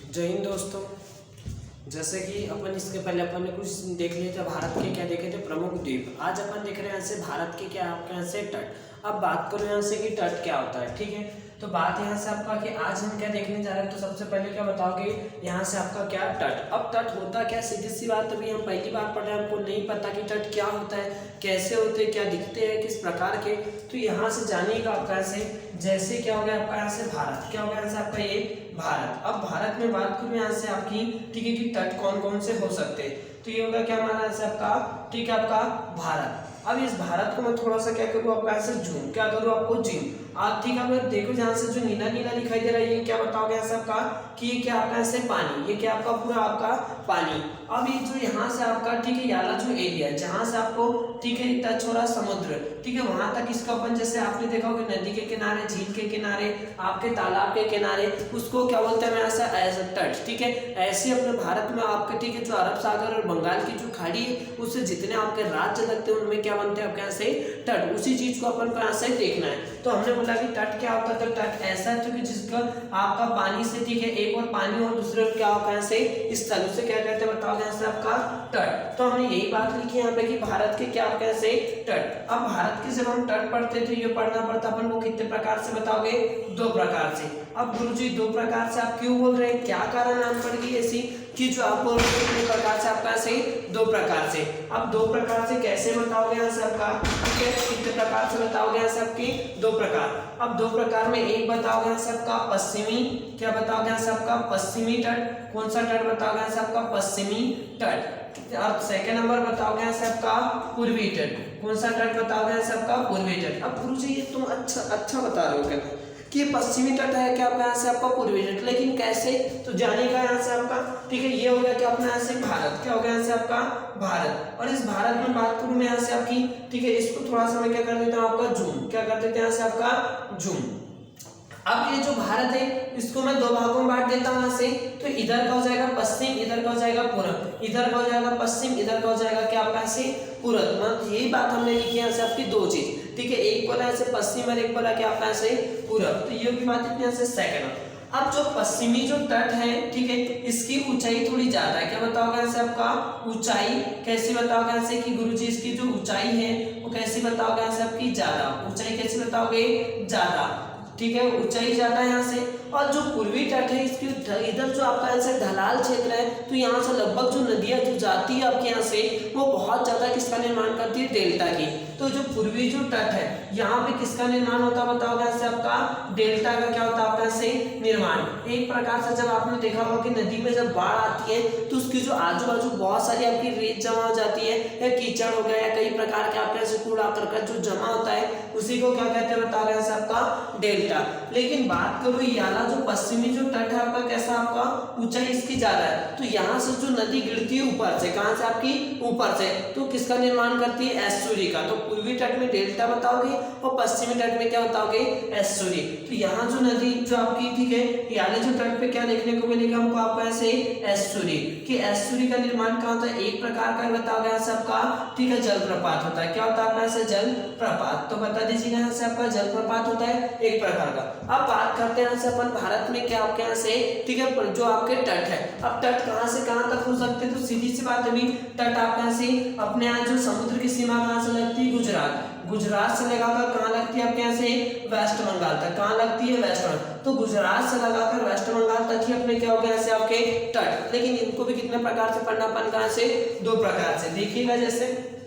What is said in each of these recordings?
जय हिंद दोस्तों। जैसे कि अपन इसके पहले अपन ने कुछ देख लिए थे, भारत के क्या देखे थे प्रमुख द्वीप। आज अपन देख रहे हैं यहाँ से भारत के क्या आपके यहाँ से तट। अब बात करो यहाँ से कि तट क्या होता है, ठीक है। तो बात यहाँ से आपका कि आज हम क्या देखने जा रहे हैं, तो सबसे पहले क्या बताओगे यहाँ से आपका क्या तट। अब तट होता क्या, सीधी सी बात, अभी हम पहली बार पढ़ रहे हैं, हमको नहीं पता कि तट क्या होता है, कैसे होते हैं, क्या दिखते हैं, किस प्रकार के। तो यहाँ से जानिएगा आपका यहाँ से, जैसे क्या हो गया आपका यहाँ से भारत, क्या हो गया यहाँ से आपका ये भारत। अब भारत में बात करूँ यहाँ से आपकी, ठीक है, कि तट कौन कौन से हो सकते हैं। तो ये होगा क्या हमारा यहाँ से आपका, ठीक है, आपका भारत। अब इस भारत को मैं थोड़ा सा क्या करूँ आपका ऐसे जूम, क्या करूँ आपको जूम। आप ठीक है, अगर देखो जहाँ से जो नीला नीला दिखाई दे रहा है, ये क्या बताओगे यहाँ से आपका कि ये क्या आपका ऐसे पानी, ये क्या आपका पूरा आपका पानी। अब ये जो यहाँ से आपका, ठीक है, याला जो एरिया है जहाँ से आपको, ठीक है, टच हो रहा समुद्र, ठीक है, वहां तक इसका अपन, जैसे आपने देखा होगा नदी के किनारे, झील के किनारे, आपके तालाब के किनारे, उसको क्या बोलते हैं ऐसा एज तट, ठीक है। ऐसे अपने भारत में आपके, ठीक है, जो अरब सागर और बंगाल की जो खाड़ी है, उससे जितने आपके राज्य लगते हैं उनमें क्या बनते हैं आपके यहाँ से तट। उसी चीज को अपन को यहाँ से देखना है। तो हमने बोला कि तट क्या होता है, तो तट ऐसा है कि जिसका आपका पानी से, ठीक है, एक और पानी और दूसरे क्या होगा यहाँ से इस तल, उसे क्या कहते हैं बताओ यहाँ से आपका तट। तो हमने यही बात लिखी है यहाँ पे कि भारत के क्या आपके यहाँ से तट। अब भारत के जब हम तट पढ़ते तो ये पढ़ना पड़ता अपन को कितने प्रकार से बताओगे, दो प्रकार से। अब गुरुजी दो प्रकार से आप क्यों बोल रहे हैं, क्या कारण नाम पड़ गई ऐसी कि जो आप बोल रहे हैं दो प्रकार से आपका से दो प्रकार से। अब दो प्रकार से कैसे बताओगे यहाँ से आपका, ठीक है, कितने प्रकार से बताओगे यहाँ से आपकी दो प्रकार। अब दो प्रकार में एक बताओगे यहाँ से आपका पश्चिमी, क्या बताओगे यहाँ से आपका पश्चिमी तट। कौन सा तट बताओगे यहाँ से आपका पश्चिमी तट। और सेकंड नंबर बताओगे यहाँ से आपका पूर्वी तट। कौन सा तट बताओगे यहाँ से आपका पूर्वी तट। अब गुरुजी ये तुम अच्छा बता रहे हो कहते कि पश्चिमी तट है क्या आपका यहाँ से आपका पूर्वी तट, लेकिन कैसे, तो जानेगा यहाँ से आपका, ठीक है, ये हो गया क्या अपना यहाँ से भारत, क्या हो गया यहाँ से आपका भारत। और इस भारत में बात करूं मैं यहाँ से आपकी, ठीक है, इसको थोड़ा सा मैं क्या कर देता हूँ आपका जूम, क्या कर देते हैं यहाँ से आपका जूम। अब ये जो भारत है इसको मैं दो भागों में बांट देता हूं यहाँ से। तो इधर का हो जाएगा पश्चिम, इधर का हो जाएगा पूरब, इधर का हो जाएगा पश्चिम, इधर का हो जाएगा क्या आपका ऐसे पूरब। मतलब यही बात हमने लिखी है यहाँ से आपकी दो चीज, ठीक है, एक बोला ऐसे पश्चिम और एक बोला क्या आपका ऐसे पूरब। तो ये की बात इतनी यहाँ से सेकंड। अब जो पश्चिमी जो तट है, ठीक है, इसकी ऊंचाई थोड़ी ज्यादा है, क्या बताओगे ऐसे आपका ऊंचाई, कैसे बताओगे ऐसे कि गुरुजी इसकी जो ऊंचाई है वो कैसे बताओगे ऐसे आपकी ज्यादा, ऊंचाई कैसे बताओगे ज्यादा, ठीक है, ऊंचाई ज्यादा है यहाँ से। और जो पूर्वी तट है इसकी इधर जो आपका यहाँ से ढलाल क्षेत्र है, तो यहाँ से लगभग जो नदियां जो जाती है आपके यहाँ से वो बहुत ज्यादा किसका निर्माण करती है, डेल्टा की। तो जो पूर्वी जो तट है यहाँ पे किसका निर्माण होता है बताओगे यहाँ से आपका डेल्टा का क्या होता है आपका से निर्माण। एक प्रकार से जब आपने देखा होगा कि नदी में जब बाढ़ आती है तो उसकी जो आजू बाजू बहुत सारी आपकी रेत जमा हो जाती है, या कीचड़ हो गया, या कई प्रकार के आपके कूड़ा करकट जो जमा होता है उसी को क्या कहते हैं बताओगे यहाँ से आपका डेल्टा। लेकिन बात करो याला जो पश्चिमी जो तट है आपका कैसा, आपका ऊंचाई इसकी ज्यादा है, तो यहाँ से जो नदी गिरती है ऊपर से, कहां से आपकी ऊपर से, तो किसका निर्माण करती है एस्चुरी का। तो पूर्वी तट में डेल्टा बताओगे और पश्चिमी तट में क्या बताओगे एस्चुरी। तो यहाँ जो नदी जो आपकी, ठीक है, याले जो तट पे क्या देखने को मिलेगा हमको आपको ऐसे एस्चुरी, कि एस्चुरी का निर्माण कहाँ होता है, एक प्रकार का बताओगे यहाँ से आपका, ठीक है, जलप्रपात होता है, क्या होता है आपका ऐसे जलप्रपात। तो बता दीजिएगा यहाँ से आपका जलप्रपात होता है एक प्रकार का। अब बात करते हैं यहाँ से अपन भारत में क्या आपके यहाँ से, ठीक है, जो आपके तट है। अब तट कहाँ से कहाँ तक हो सकते हैं, तो सीधी सी बात अभी तट आपके यहाँ से अपने यहाँ जो समुद्र की सीमा कहाँ से लगती है, गुजरात से लगाकर कहाँ लगती है आपके यहाँ से वेस्ट बंगाल तक, कहाँ लगती है वेस्ट बंगाल। तो गुजरात से लगाकर वेस्ट बंगाल तक ही अपने क्या हो गया ऐसे आपके तट। लेकिन इनको भी कितने प्रकार से पढ़ना, अपन कहाँ से दो प्रकार से देखिएगा। जैसे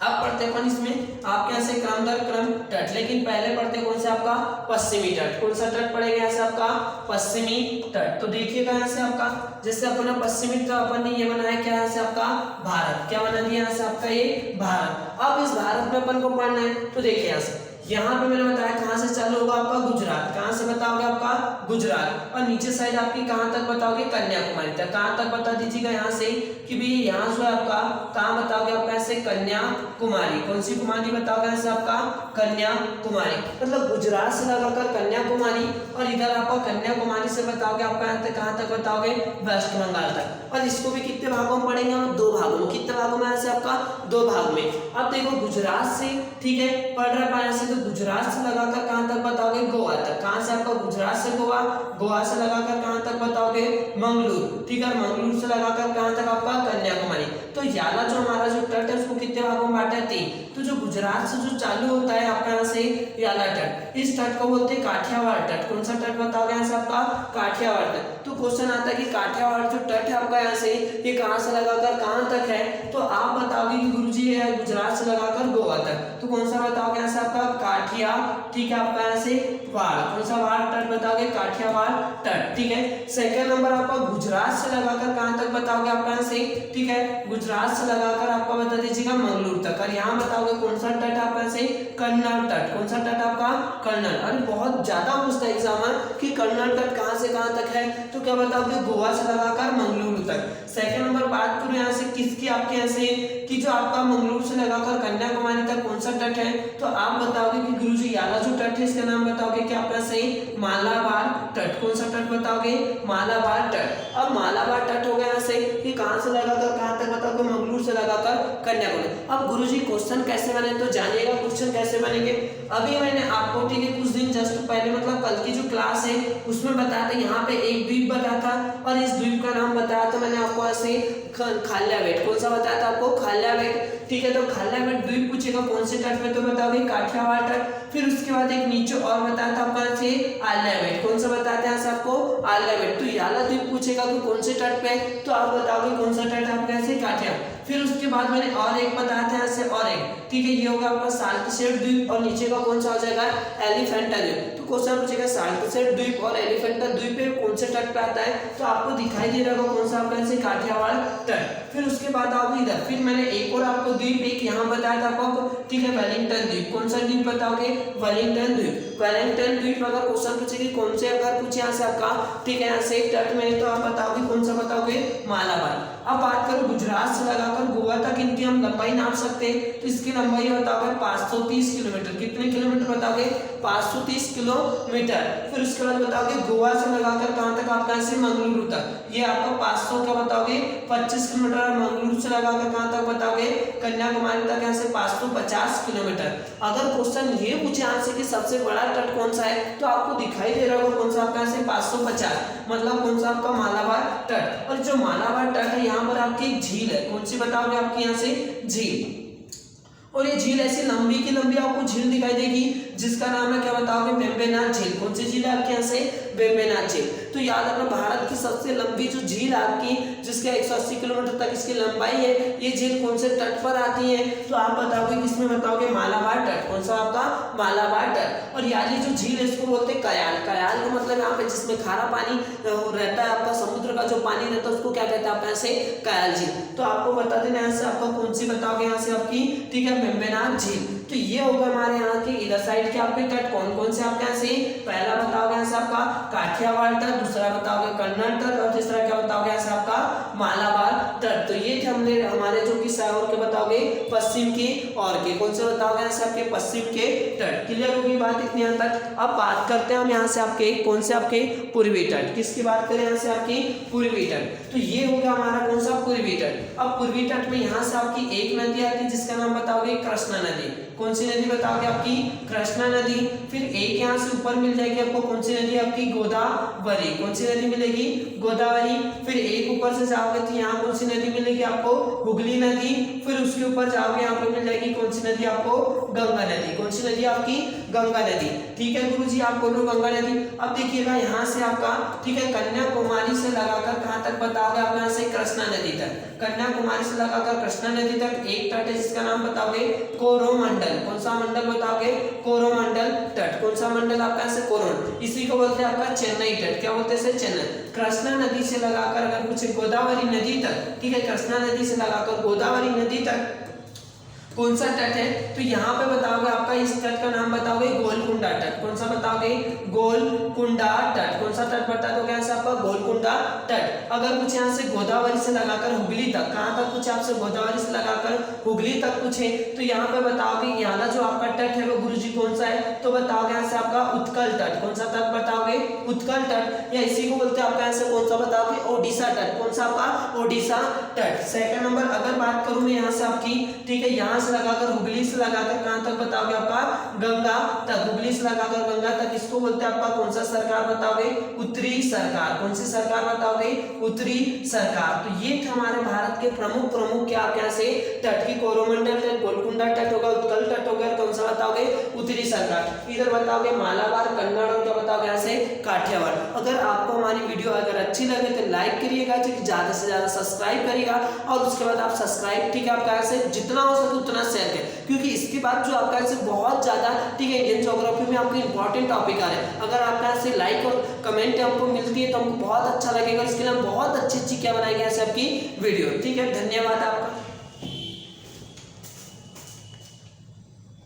अब पढ़ते अपन इसमें आपके यहाँ से क्रम दर क्रम तट, लेकिन पहले पढ़ते कौन सा आपका पश्चिमी तट। कौन सा तट पड़ेगा यहाँ से आपका पश्चिमी तट। तो देखिएगा यहाँ से आपका, जैसे अपना पश्चिमी तट अपन ने ये बनाया क्या यहाँ से आपका भारत, क्या बना दिया यहाँ से आपका ये भारत। अब इस भारत में अपन को पढ़ना है, तो देखिए यहाँ से, यहाँ पे मैंने बताया कहाँ से चालू होगा आपका गुजरात, कहाँ से बताओगे आपका गुजरात, और नीचे साइड आपकी कहाँ तक बताओगे कन्याकुमारी तक। कहाँ तक बता दीजिएगा यहाँ से कि भाई यहाँ जो है आपका कहाँ बताओगे आपका ऐसे कन्याकुमारी। कौन सी कुमारी बताओगे ऐसे आपका कन्याकुमारी, मतलब गुजरात से लगाकर कन्याकुमारी, और इधर आपका कन्याकुमारी से बताओगे आपका कहाँ तक बताओगे वेस्ट बंगाल तक। और इसको भी कितने भागों में पढ़ेंगे हम, दो भागों में। कितने भागों में ऐसे आपका दो भाग में। अब देखो गुजरात से, ठीक है, पढ़ रहा है ऐसे, तो गुजरात से लगाकर कहाँ तक बताओगे, गोवा तक। कहाँ से आपका गुजरात से गोवा, गोवा से लगाकर कहाँ तक बताओगे, मंगलुरु, ठीक है, मंगलुरु से लगाकर कहाँ तक आपका कन्याकुमारी। तो याला जो हमारा जो तट है उसको कितने भागों में बांटा है, 3। तो जो गुजरात से जो चालू होता है आपका यहाँ से याला तट, इस तट को बोलते हैं काठियावाड़ तट। कौन सा तट बताओगे यहाँ से आपका, काठियावाड़ तट। तो क्वेश्चन आता है कि काठियावाड़ जो तट है आपका यहाँ से, ये कहाँ से लगाकर कहाँ तक है, तो आप बताओगे कि गुरुजी ये है गुजरात से लगाकर गोवा तक। तो कौन सा बताओगे यहाँ से आपका, काठिया, ठीक है, आपका यहाँ से वाड़। कौन सा वाड़ तट बताओगे, काठियावाड़ तट, ठीक है। सेकंड नंबर आपका गुजरात से लगाकर कहाँ तक बताओगे आपका यहाँ से, ठीक है, गुजरात से लगाकर आपका बता दीजिएगा मंगलुरु तक। और यहाँ बताओगे कौन सा तट आपका यहाँ से, कन्नड़ तट। कौन सा तट आपका, कन्नड़। अरे बहुत ज्यादा पूछता है एग्जाम में कि कन्नड़ तट कहाँ से कहाँ तक है, तो क्या बताओगे, गोवा से लगाकर मंगलुरु तक। सेकंड नंबर बात करूं यहाँ से किसकी, आपके यहाँ से कि जो आपका मंगलुरु से लगाकर कन्याकुमारी तक कौन सा तट है, तो आप बताओगे कि गुरुजी याला जो तट है इसका नाम बताओगे क्या आपका सही, मालाबार तट। कौन सा तट बताओगे, मालाबार तट। अब मालाबार तट हो गया यहाँ से कि कहाँ से लगाकर कहाँ तक बताओगे, मंगलुरु से लगाकर कन्याकुमारी। अब गुरुजी क्वेश्चन कैसे बने, तो जानिएगा क्वेश्चन कैसे बनेंगे। अभी मैंने आपको, ठीक है, कुछ दिन जस्ट पहले मतलब कल की जो क्लास है उसमें बताया था, यहाँ पे एक द्वीप बताया था और इस द्वीप का नाम बताया था मैंने आपको ऐसे, खाल्याबेट। कौन सा बताया था आपको, खाल्याबेट, ठीक है। तो खाल्याबेट द्वीप पूछेगा कौन से तट पे, तो बताओगे काठियावाड़ तट। फिर उसके बाद एक नीचे और बताया था आपका से आल्याबेट। कौन सा बताया था यहाँ से आपको, आल्याबेट। तो याला द्वीप पूछेगा कि कौन से तट पे, तो आप बताओगे कौन सा तट आपका ऐसे, काठियावाड़। फिर उसके बाद मैंने और एक बताया था यहाँ से, और एक, ठीक है, ये होगा आपका साल्टसेट द्वीप और नीचे का कौन सा हो जाएगा, एलिफेंटा द्वीप। तो क्वेश्चन पूछेगा साल्टसेट द्वीप और एलिफेंटा द्वीप पे कौन से तट पे आता है, तो आपको दिखाई दे रहा होगा कौन सा आपका ऐसे, काठियावाड़ तट। फिर उसके बाद आओगे इधर, फिर मैंने एक और आपको द्वीप एक यहाँ बताया था आपको, ठीक है, वेलिंगटन द्वीप। कौन सा द्वीप बताओगे, वेलिंगटन द्वीप। वेलिंगटन द्वीप अगर क्वेश्चन पूछेगी कौन से, अगर पूछे यहाँ से आपका, ठीक है, यहाँ से एक तट में, तो आप बताओगे कौन सा बताओगे, मालाबार। अब बात करो गुजरात से लगाकर गोवा तक इनकी हम लंबाई नाप सकते हैं, तो इसकी लंबाई बताओगे 530 किलोमीटर। कितने किलोमीटर बताओगे, 530 किलोमीटर। फिर उसके बाद बताओगे गोवा से लगाकर कहाँ तक आपका ऐसे, मंगलुरु तक। ये आपका 500 क्या बताओगे, 25 किलोमीटर। और मंगलुरु से लगाकर कहाँ तक बताओगे, कन्याकुमारी तक यहाँ से 550 किलोमीटर। अगर क्वेश्चन ये पूछे यहाँ से कि सबसे बड़ा तट कौन सा है, तो आपको दिखाई दे रहा होगा कौन सा आपका ऐसे, 550, मतलब कौन सा आपका, मालाबार तट। और जो मालाबार तट है यहाँ पर आपकी एक झील है, कौन सी बताओगे आपकी यहाँ से, झील। और ये झील ऐसी लंबी की लंबी आपको झील दिखाई देगी जिसका नाम है क्या बताओगे, वेम्बनाड झील। कौन सी झील है आपके यहाँ से, वेम्बनाड झील। तो याद रखना भारत की सबसे लंबी जो झील आपकी, जिसका 180 किलोमीटर तक इसकी लंबाई है, ये झील कौन से तट पर आती है, तो आप बताओगे किसमें बताओगे, मालाबार तट। कौन सा आपका, मालाबार तट। और याली जो झील है इसको बोलते हैं कयाल। कयाल का मतलब यहाँ पे जिसमें खारा पानी रहता है, आपका समुद्र का जो पानी रहता है उसको क्या कहते हैं आपका यहाँ से, कयाल झील। तो आपको बता देना यहाँ से आपका कौन सी बताओगे यहाँ से आपकी, ठीक है, वेम्बनाड झील। तो ये होगा हमारे यहाँ के इधर साइड के आपके तट कौन कौन से आपके यहाँ से, पहला बताओगे यहाँ से आपका काठियावाड़ तट, दूसरा बताओगे कन्नड़ तट और तीसरा क्या बताओगे यहाँ से आपका मालाबार तट। तो ये थे हमने हमारे जो कि और के बताओगे पश्चिम के और के, कौन से बताओगे यहाँ से आपके पश्चिम के तट। क्लियर होगी बात इतनी यहाँ तक। अब बात करते हैं हम यहाँ से आपके कौन से आपके पूर्वी तट। किसकी बात करें यहाँ से आपकी पूर्वी तट। तो ये हो गया हमारा कौन सा पूर्वी तट। अब पूर्वी तट में यहाँ से आपकी एक नदी आती है जिसका नाम बताओगे कृष्णा नदी। कौन सी नदी बताओगे आपकी कृष्णा नदी। फिर एक यहाँ से ऊपर मिल जाएगी आपको कौन सी नदी आपकी गोदावरी। कौन सी नदी मिलेगी गोदावरी। फिर एक ऊपर से जाओगे तो यहाँ कौन सी नदी मिलेगी आपको हुगली नदी। फिर उसके ऊपर जाओगे यहाँ पे मिल जाएगी कौन सी नदी आपको गंगा नदी। कौन सी नदी आपकी गंगा नदी। ठीक है गुरुजी आप बोलो गंगा नदी। अब देखिएगा यहाँ से आपका ठीक है कन्याकुमारी से लगाकर कहाँ तक बताओगे आप यहाँ से कृष्णा नदी तक। कन्याकुमारी से लगाकर कृष्णा नदी तक एक तट है जिसका नाम बताओगे कोरोमंडल। कौन सा मंडल बताओगे कोरोमंडल तट। कौन सा मंडल आपका यहाँ से कोरोन। इसी को बोलते हैं आपका चेन्नई तट। क्या बोलते हैं चेन्नई। कृष्णा नदी से लगाकर अगर कुछ गोदावरी नदी तक ठीक है कृष्णा नदी से लगाकर गोदावरी नदी तक कौन सा तट है तो यहाँ पे बताओगे आपका इस तट का नाम बताओगे गोलकुंडा तट। कौन सा बताओगे गोलकुंडा तट। कौन सा तट बता दोगे यहाँ से आपका गोलकुंडा तट। अगर कुछ यहाँ से गोदावरी से लगाकर हुगली तक कहाँ तक कुछ आपसे गोदावरी से लगाकर हुगली तक पूछे तो यहाँ पे बताओगे यहाँ जो आपका तट है वो गुरुजी कौन सा है तो तो बताओगे यहाँ से आपका उत्कल तट। कौन सा तट बताओगे? उत्कल तट, या इसी को बोलते हैं आपका यहाँ से कौन सा बताओगे? ओडिशा तट। कौन सा आपका? ओडिशा तट। सेकंड नंबर अगर बात करूं मैं यहाँ से आपकी, ठीक है, यहाँ से लगाकर हुगली से लगाकर कहां तक बताओगे? आपका गंगा तक। हुगली से लगाकर गंगा तक, इसको बोलते हैं आपका कौन सा सरकार बताओगे? उत्तरी सरकार। कौन सी सरकार बताओगे? उत्तरी सरकार। तो ये थे हमारे भारत के प्रमुख क्या क्या से तट की, कोरोमंडल तट, गोलकुंडा तट होगा, उत्कल तट हो गया, कौन सा बताओगे? उत्तरी सरकार। इधर बताओगे मालाबार, कन्नड़ और क्या बताओगे यहाँ से? काठियावाड़। अगर आपको हमारी वीडियो अगर अच्छी लगे तो लाइक करिएगा, ज्यादा से ज्यादा सब्सक्राइब करिएगा, और उसके बाद आप सब्सक्राइब, ठीक है, आपका ऐसे जितना हो सके उतना शेयर करें, क्योंकि इसके बाद जो आपका ऐसे बहुत ज्यादा, ठीक है, इंडियन ज्योग्राफी में आपके इंपॉर्टेंट टॉपिक आ रहे हैं। अगर आपका ऐसे लाइक और कमेंट हमको मिलती है तो हमको बहुत अच्छा लगेगा। इसके लिए हम बहुत अच्छी क्या बनाएंगे ऐसे आपकी वीडियो। ठीक है, धन्यवाद आपका।